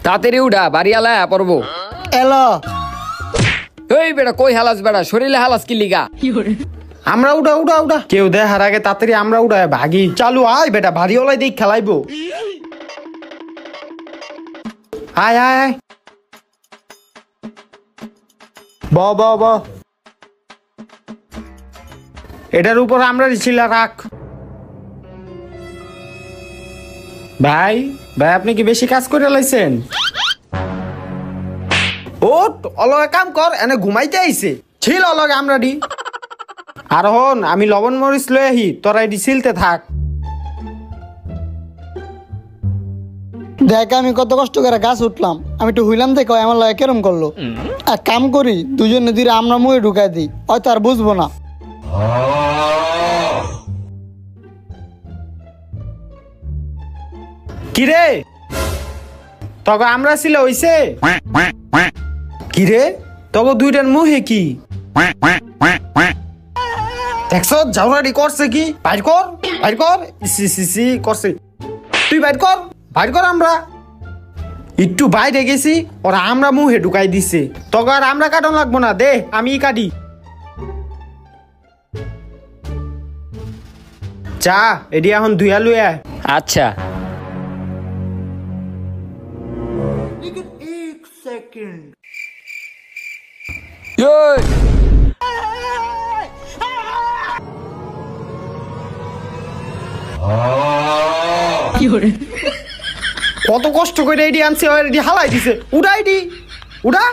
তাড়াতাড়ি উঠা, বাড়ি আলায় পড়বো। এলো এই বেটা কই হালাস বেটা, শরীরে হালাস কি লিগা? আমরা উঠা উঠা উঠা, কেউ দেখার আগে তাড়াতাড়ি আমরা উঠায় ভাগি। চালু আয় বেটা, ভারী ওলাই দিক খেলাইবো। আয় আয় আয়, ব ব ব, এটার উপর আমরা ছিলা রাখ। ভাই ভাই, আপনি কি বেশি কাজ করে লাইছেন? ওট অলগে কাম কর, এনে ঘুমাইতে আইছে। ছিল অলগে আমরা ডি। আর হন, আমি লবণ মরিচ লই আহি, তোরা এটি ছিলতে থাক। দেখ আমি কত কষ্ট করে গাছ উঠলাম, আমি একটু হইলাম দেখো আমার লয় কেরম করলো। এক কাম করি, দুজনে দুইরে আমরা মুয়ে ঢুকাই দিই, হয়তো আর বুঝবো না। কিরে তবে আমরা ছিল হইছে? কিরে তবে দুইটার মুহে কি দেখছ? ঝাউরাডি করছে কি? বাইর কর বাইর কর, সি করছে। তুই বাইর কর বাইর কর। আমরা একটু বাইরে গেছি, ওরা আমরা মুহে ঢুকাই দিছে। তবে আর আমরা কাটন লাগবো না, দে আমি কাটি। চা এডি এখন ধুয়া লুয়া। আচ্ছা এই, কত কষ্ট করে এডি আনছে, এডি হালাই দিছে। উড়া এডি উড়া।